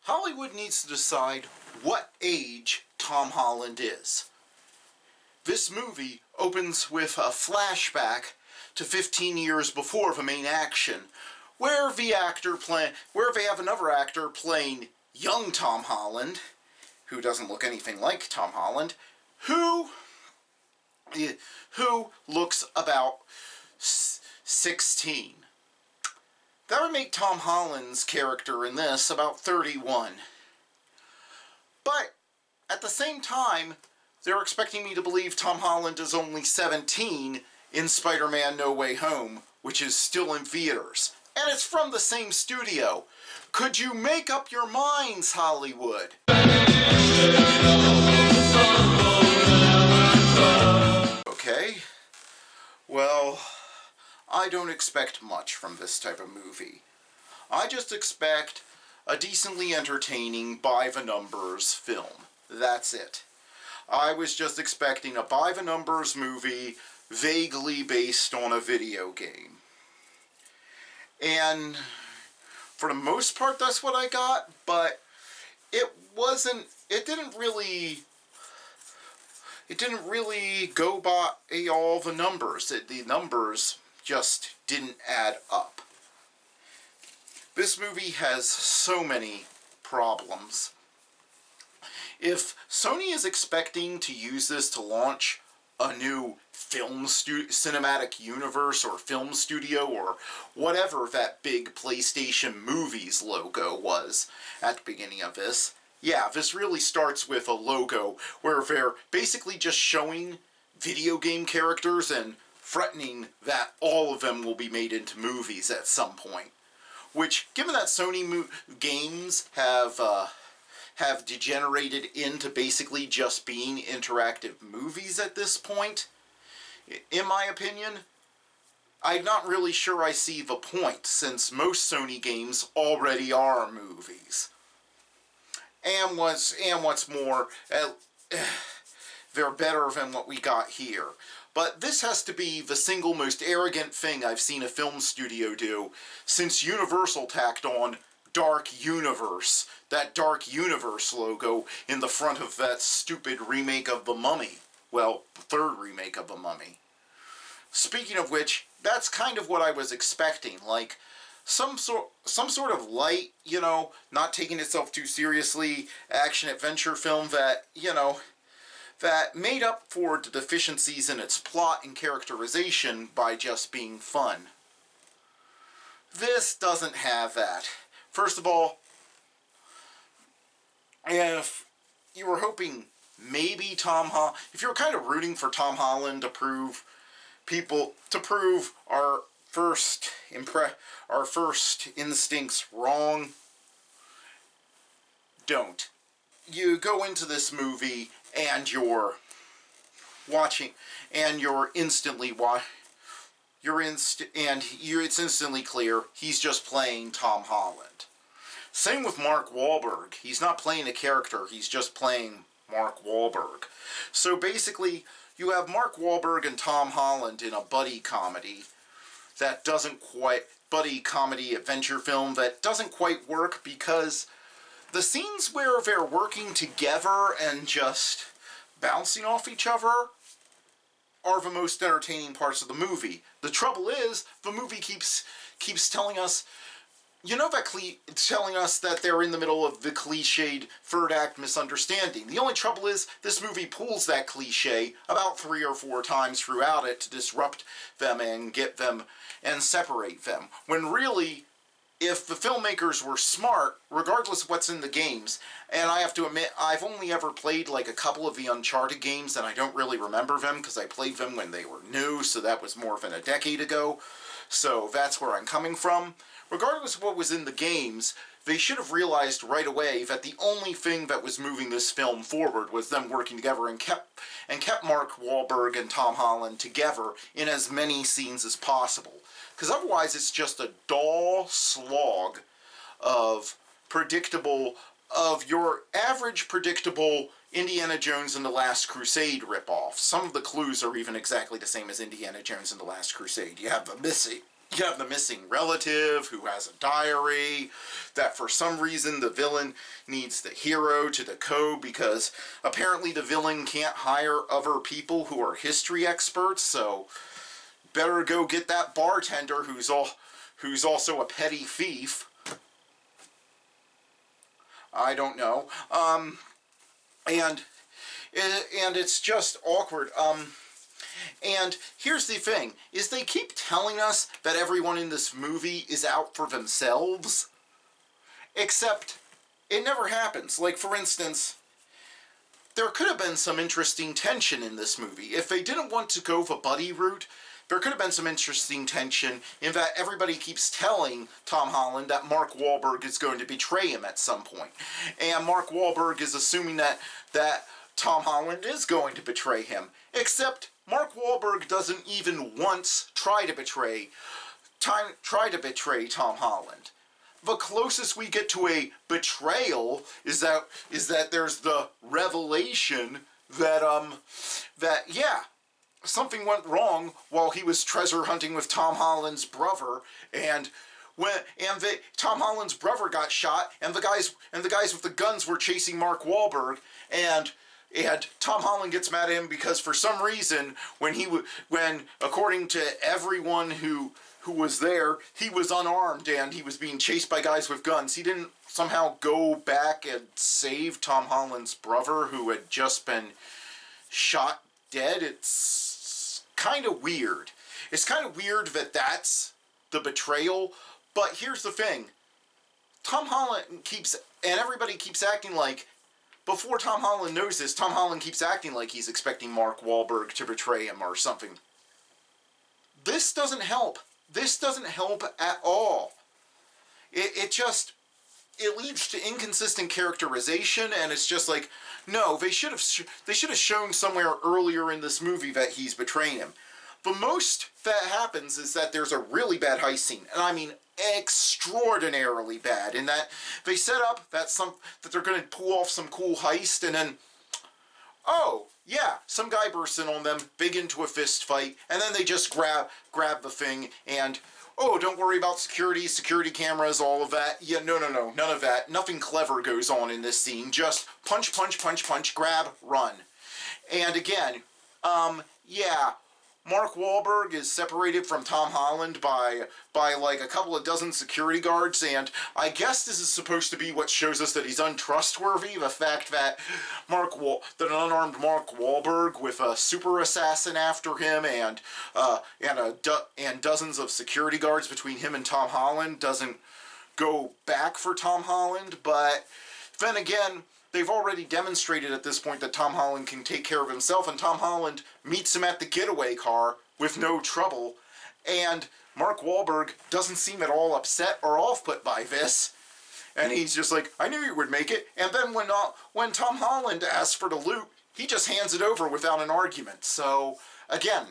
Hollywood needs to decide what age Tom Holland is. This movie opens with a flashback to 15 years before the main action, where they have another actor playing young Tom Holland, who doesn't look anything like Tom Holland, who looks about 16. That would make Tom Holland's character in this about 31. But at the same time, they're expecting me to believe Tom Holland is only 17 in Spider-Man No Way Home, which is still in theaters. And it's from the same studio. Could you make up your minds, Hollywood? Okay. Well, I don't expect much from this type of movie. I just expect a decently entertaining, by-the-numbers film. That's it. I was just expecting a by-the-numbers movie vaguely based on a video game. And for the most part, that's what I got, but it didn't really go by all the numbers. The numbers just didn't add up. This movie has so many problems. If Sony is expecting to use this to launch a new cinematic universe or film studio or whatever that big PlayStation Movies logo was at the beginning of this, yeah, this really starts with a logo where they're basically just showing video game characters and threatening that all of them will be made into movies at some point. Which, given that Sony games have degenerated into basically just being interactive movies at this point, in my opinion, I'm not really sure I see the point, since most Sony games already are movies. And what's more, they're better than what we got here. But this has to be the single most arrogant thing I've seen a film studio do since Universal tacked on Dark Universe, that Dark Universe logo in the front of that stupid remake of The Mummy. Well, the third remake of The Mummy. Speaking of which, that's kind of what I was expecting, like some sort of light, not taking itself too seriously, action-adventure film that, that made up for the deficiencies in its plot and characterization by just being fun. This doesn't have that. First of all, if you were hoping maybe if you were kind of rooting for Tom Holland to prove our first instincts wrong, don't. You go into this movie and it's instantly clear he's just playing Tom Holland. Same with Mark Wahlberg. He's not playing a character, he's just playing Mark Wahlberg. So basically, you have Mark Wahlberg and Tom Holland in a buddy comedy adventure film that doesn't quite work because the scenes where they're working together and just bouncing off each other are the most entertaining parts of the movie. The trouble is, the movie keeps telling us, telling us that they're in the middle of the cliched third act misunderstanding. The only trouble is, this movie pulls that cliche about 3 or 4 times throughout it to disrupt them and get them and separate them. When really, if the filmmakers were smart, regardless of what's in the games, and I have to admit, I've only ever played like a couple of the Uncharted games, and I don't really remember them because I played them when they were new, so that was more than a decade ago. So that's where I'm coming from. Regardless of what was in the games, they should have realized right away that the only thing that was moving this film forward was them working together and kept Mark Wahlberg and Tom Holland together in as many scenes as possible. Because otherwise it's just a dull slog of your average predictable Indiana Jones and the Last Crusade ripoff. Some of the clues are even exactly the same as Indiana Jones and the Last Crusade. You have You have the missing relative who has a diary that for some reason the villain needs the hero to decode because apparently the villain can't hire other people who are history experts, so better go get that bartender who's also a petty thief. I don't know. And it's just awkward. And here's the thing, is they keep telling us that everyone in this movie is out for themselves, except it never happens. Like, for instance, there could have been some interesting tension in this movie. If they didn't want to go the buddy route, there could have been some interesting tension in that everybody keeps telling Tom Holland that Mark Wahlberg is going to betray him at some point. And Mark Wahlberg is assuming that Tom Holland is going to betray him. Except Mark Wahlberg doesn't even once try to betray Tom Holland. The closest we get to a betrayal is that there's the revelation that yeah, something went wrong while he was treasure hunting with Tom Holland's brother, and Tom Holland's brother got shot, and the guys with the guns were chasing Mark Wahlberg, and Tom Holland gets mad at him because for some reason when according to everyone who was there, he was unarmed and he was being chased by guys with guns. He didn't somehow go back and save Tom Holland's brother who had just been shot dead. It's kind of weird. It's kind of weird that that's the betrayal, but here's the thing. Tom Holland everybody keeps acting like, before Tom Holland knows this, Tom Holland keeps acting like he's expecting Mark Wahlberg to betray him or something. This doesn't help. This doesn't help at all. It leads to inconsistent characterization, and it's just like, no, they should have shown somewhere earlier in this movie that he's betraying him. The most that happens is that there's a really bad heist scene, and I mean extraordinarily bad, in that they set up that they're going to pull off some cool heist, and then, oh yeah, some guy bursts in on them, big into a fist fight, and then they just grab the thing, and oh, don't worry about security cameras, all of that. Yeah, no, none of that. Nothing clever goes on in this scene. Just punch, punch, punch, punch, grab, run. And again, yeah, Mark Wahlberg is separated from Tom Holland by like a couple of dozen security guards, and I guess this is supposed to be what shows us that he's untrustworthy. The fact that that an unarmed Mark Wahlberg with a super assassin after him and dozens of security guards between him and Tom Holland doesn't go back for Tom Holland, but then again, they've already demonstrated at this point that Tom Holland can take care of himself, and Tom Holland meets him at the getaway car with no trouble, and Mark Wahlberg doesn't seem at all upset or off-put by this, and he's just like, I knew you would make it, and then when Tom Holland asks for the loot, he just hands it over without an argument. So, again,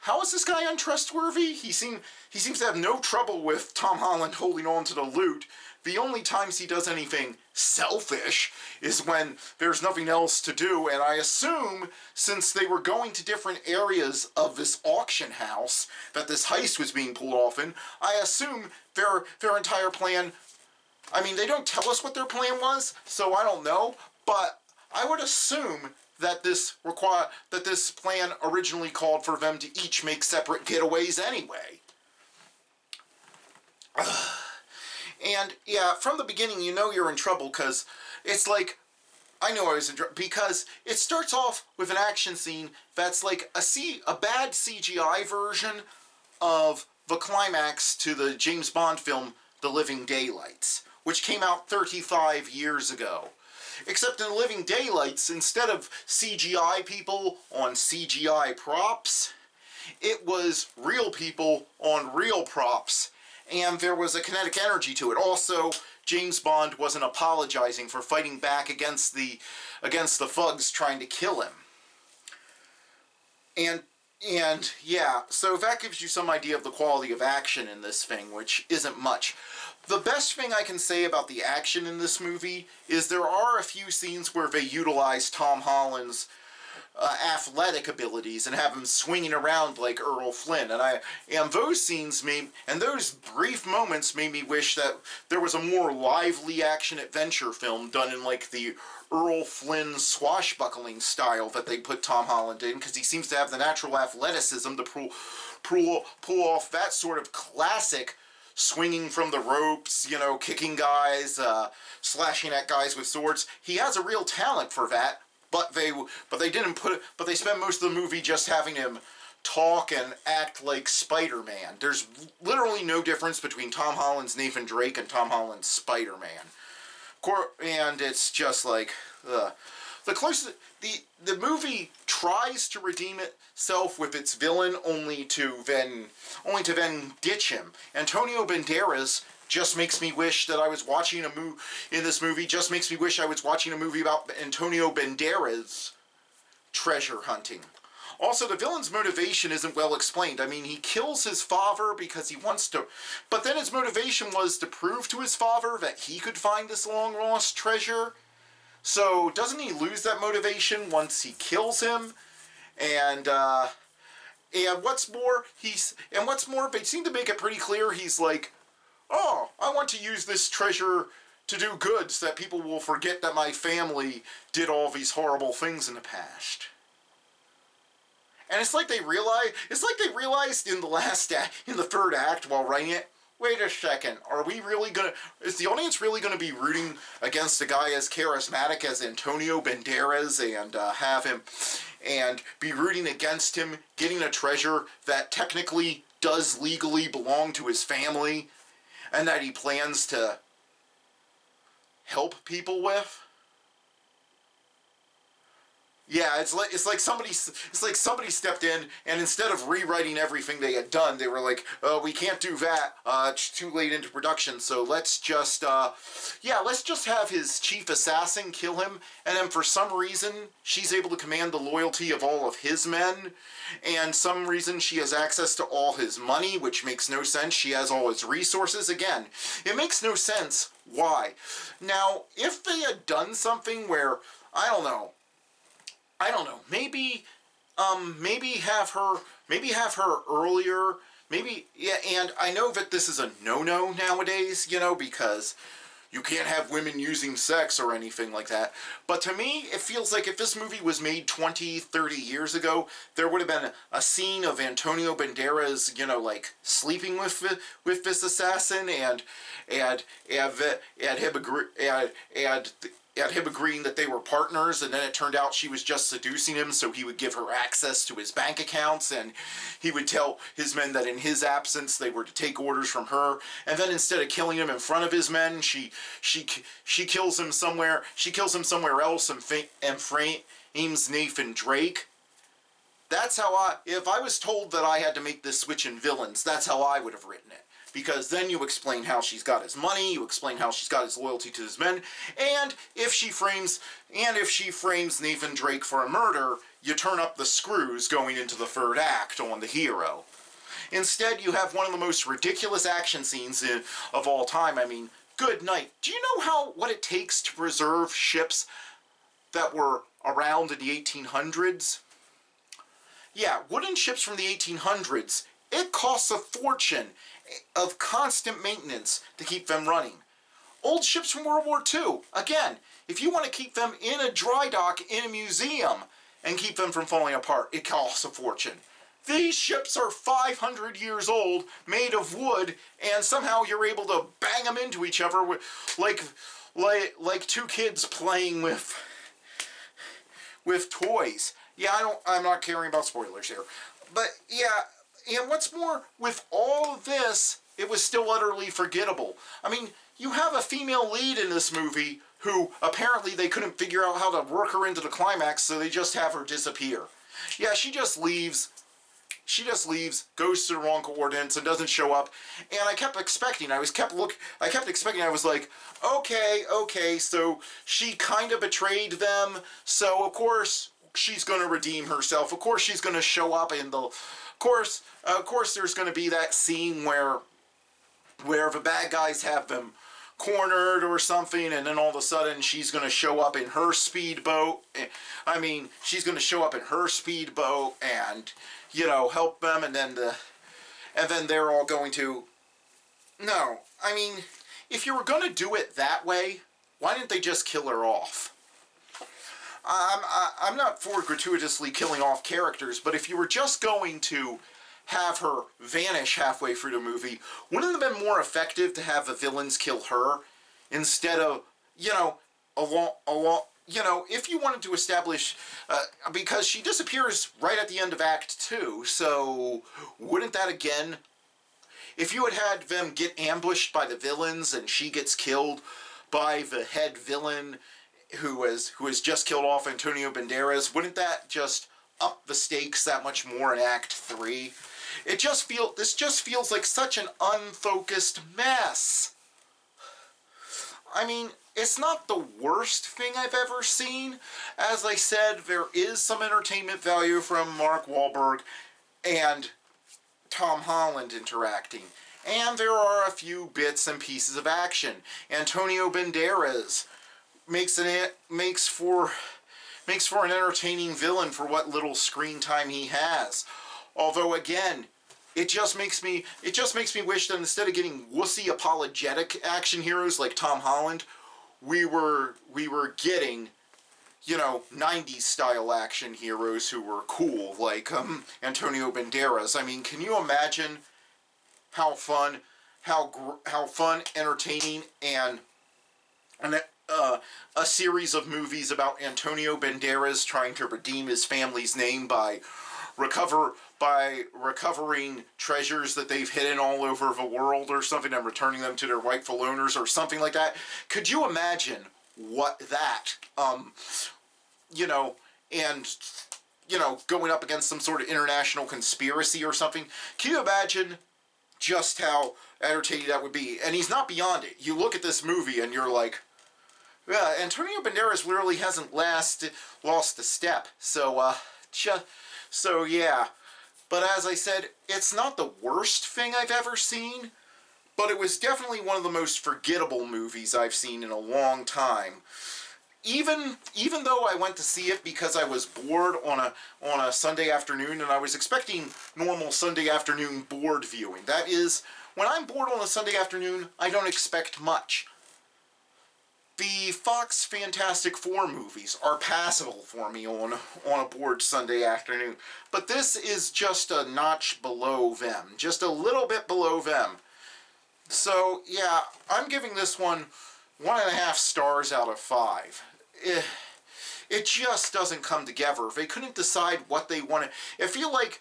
how is this guy untrustworthy? He seems to have no trouble with Tom Holland holding on to the loot. The only times he does anything selfish is when there's nothing else to do, and I assume since they were going to different areas of this auction house that this heist was being pulled off in, I assume their entire plan, I mean, they don't tell us what their plan was, so I don't know, but I would assume that this plan originally called for them to each make separate getaways anyway. And yeah, from the beginning, you know you're in trouble because it's like, I know I was in trouble because it starts off with an action scene that's like a bad CGI version of the climax to the James Bond film The Living Daylights, which came out 35 years ago. Except in The Living Daylights, instead of CGI people on CGI props, it was real people on real props. And there was a kinetic energy to it. Also, James Bond wasn't apologizing for fighting back against the thugs trying to kill him. And yeah, so that gives you some idea of the quality of action in this thing, which isn't much. The best thing I can say about the action in this movie is there are a few scenes where they utilize Tom Holland's athletic abilities and have him swinging around like Earl Flynn. And those scenes those brief moments made me wish that there was a more lively action adventure film done in like the Earl Flynn swashbuckling style that they put Tom Holland in, because he seems to have the natural athleticism to pull off that sort of classic swinging from the ropes, you know, kicking guys, slashing at guys with swords. He has a real talent for that, but they didn't put it. But they spent most of the movie just having him talk and act like Spider-Man. There's literally no difference between Tom Holland's Nathan Drake and Tom Holland's Spider-Man. And it's just like the closest the movie tries to redeem itself with its villain, only to then ditch him. Antonio Banderas just makes me wish that I was watching a movie in this movie. Just makes me wish I was watching a movie about Antonio Banderas treasure hunting. Also, the villain's motivation isn't well explained. I mean, he kills his father because he wants to, but then his motivation was to prove to his father that he could find this long-lost treasure. So, doesn't he lose that motivation once he kills him? And what's more, they seem to make it pretty clear he's like, oh, I want to use this treasure to do good so that people will forget that my family did all these horrible things in the past. And it's like they realized in the third act while writing it, wait a second, is the audience really gonna be rooting against a guy as charismatic as Antonio Banderas and be rooting against him getting a treasure that technically does legally belong to his family and that he plans to help people with? Yeah, it's like somebody stepped in, and instead of rewriting everything they had done, they were like, "Oh, we can't do that. It's too late into production. So let's just have his chief assassin kill him." And then for some reason, she's able to command the loyalty of all of his men, and some reason she has access to all his money, which makes no sense. She has all his resources. Again, it makes no sense why. Now, if they had done something where I don't know. Maybe have her earlier. Maybe, yeah. And I know that this is a no-no nowadays, you know, because you can't have women using sex or anything like that. But to me, it feels like if this movie was made 20, 30 years ago, there would have been a scene of Antonio Banderas, you know, like sleeping with this assassin and him agreeing that they were partners, and then it turned out she was just seducing him so he would give her access to his bank accounts, and he would tell his men that in his absence they were to take orders from her, and then instead of killing him in front of his men, she kills him somewhere else and frames Nathan Drake. That's how if I was told that I had to make this switch in villains, that's how I would have written it. Because then you explain how she's got his money, you explain how she's got his loyalty to his men, and if she frames Nathan Drake for a murder, you turn up the screws going into the third act on the hero. Instead, you have one of the most ridiculous action scenes of all time. I mean, good night. Do you know what it takes to preserve ships that were around in the 1800s? Yeah, wooden ships from the 1800s, it costs a fortune of constant maintenance to keep them running. Old ships from World War II, again, if you want to keep them in a dry dock in a museum and keep them from falling apart, it costs a fortune. These ships are 500 years old, made of wood, and somehow you're able to bang them into each other like two kids playing with toys. Yeah, I'm not caring about spoilers here. But yeah, and what's more, with all of this, it was still utterly forgettable. I mean, you have a female lead in this movie who apparently they couldn't figure out how to work her into the climax, so they just have her disappear. Yeah, she just leaves, goes to the wrong coordinates, and doesn't show up. And I kept expecting, I was like, okay, so she kind of betrayed them, so of course she's going to redeem herself. Of course she's going to show up in the... Of course there's going to be that scene where the bad guys have them cornered or something, and then all of a sudden she's going to show up in her speedboat. I mean, she's going to show up in her speedboat and, you know, help them, and then they're all going to... No, I mean, if you were going to do it that way, why didn't they just kill her off? I'm not for gratuitously killing off characters, but if you were just going to have her vanish halfway through the movie, wouldn't it have been more effective to have the villains kill her instead of, you know, you know, if you wanted to establish, because she disappears right at the end of Act 2, so wouldn't that again, if you had them get ambushed by the villains and she gets killed by the head villain who has just killed off Antonio Banderas, wouldn't that just up the stakes that much more in Act 3? This just feels like such an unfocused mess. I mean, it's not the worst thing I've ever seen. As I said, there is some entertainment value from Mark Wahlberg and Tom Holland interacting. And there are a few bits and pieces of action. Antonio Banderas makes for an entertaining villain for what little screen time he has. Although again, it just makes me wish that instead of getting wussy apologetic action heroes like Tom Holland, we were getting, you know, 90s style action heroes who were cool, like Antonio Banderas. I mean, can you imagine how fun, entertaining, and a series of movies about Antonio Banderas trying to redeem his family's name by recovering treasures that they've hidden all over the world or something and returning them to their rightful owners or something like that. Could you imagine what that, you know, and, you know, going up against some sort of international conspiracy or something? Can you imagine just how entertaining that would be? And he's not beyond it. You look at this movie and you're like, yeah, Antonio Banderas literally hasn't lost a step. So yeah. But as I said, it's not the worst thing I've ever seen, but it was definitely one of the most forgettable movies I've seen in a long time. Even though I went to see it because I was bored on a Sunday afternoon, and I was expecting normal Sunday afternoon bored viewing. That is, when I'm bored on a Sunday afternoon, I don't expect much. The Fox Fantastic Four movies are passable for me on a bored Sunday afternoon, but this is just a notch below them, just a little bit below them. So yeah, I'm giving this one 1.5 stars out of 5. It just doesn't come together. They couldn't decide what they wanted. I feel like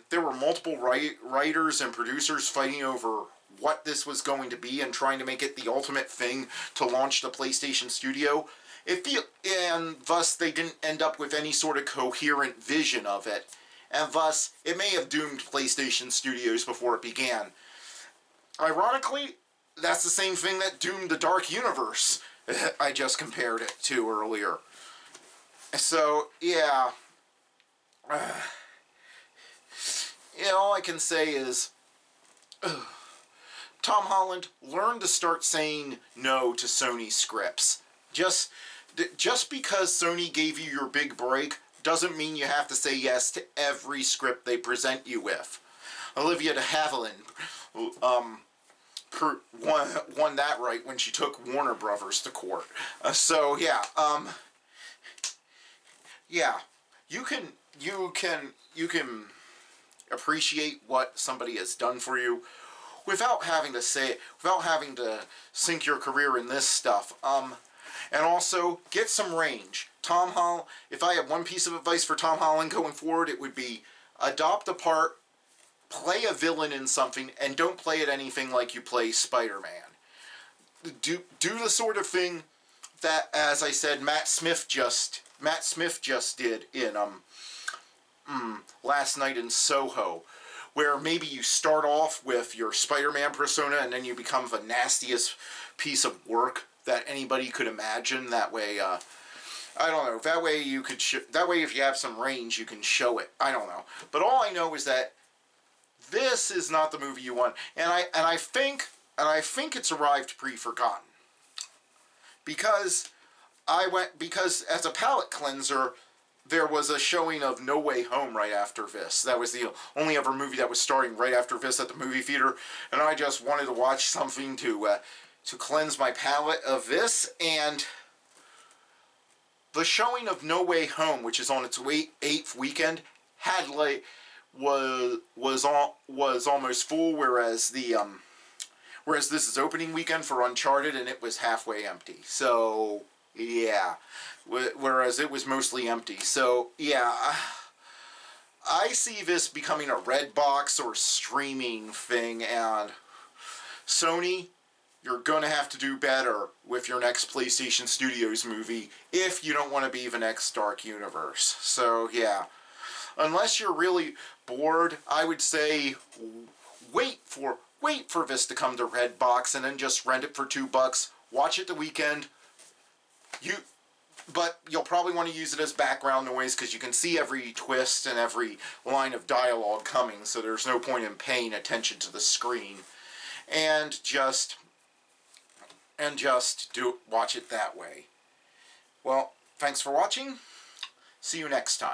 there were multiple writers and producers fighting over what this was going to be and trying to make it the ultimate thing to launch the PlayStation Studio. And thus they didn't end up with any sort of coherent vision of it. And thus, it may have doomed PlayStation Studios before it began. Ironically, that's the same thing that doomed the Dark Universe I just compared it to earlier. So, yeah. All I can say is, Tom Holland, learn to start saying no to Sony scripts. Just because Sony gave you your big break doesn't mean you have to say yes to every script they present you with. Olivia de Havilland won that right when she took Warner Brothers to court. So yeah, yeah, you can appreciate what somebody has done for you without having to sink your career in this stuff. And also get some range. Tom Holland. If I had one piece of advice for Tom Holland going forward, it would be adopt a part. Play a villain in something, and don't play it anything like you play Spider-Man. Do the sort of thing that, as I said, Matt Smith just did in Last Night in Soho, where maybe you start off with your Spider-Man persona and then you become the nastiest piece of work that anybody could imagine. That way, I don't know. That way you could. That way, if you have some range, you can show it. I don't know. But all I know is that this is not the movie you want, and I think and I think it's arrived pre-forgotten. Because as a palate cleanser, there was a showing of No Way Home right after this. That was the only ever movie that was starting right after this at the movie theater, and I just wanted to watch something to cleanse my palate of this. And the showing of No Way Home, which is on its 8th weekend, had was almost full, whereas this is opening weekend for Uncharted, and it was halfway empty. So yeah, whereas it was mostly empty. So yeah, I see this becoming a Redbox or streaming thing, and Sony, you're going to have to do better with your next PlayStation Studios movie if you don't want to be the next Dark Universe. So yeah, unless you're really bored, I would say wait for this to come to Redbox and then just rent it for $2. Watch it the weekend. But you'll probably want to use it as background noise because you can see every twist and every line of dialogue coming, so there's no point in paying attention to the screen. And just watch it that way. Well, thanks for watching. See you next time.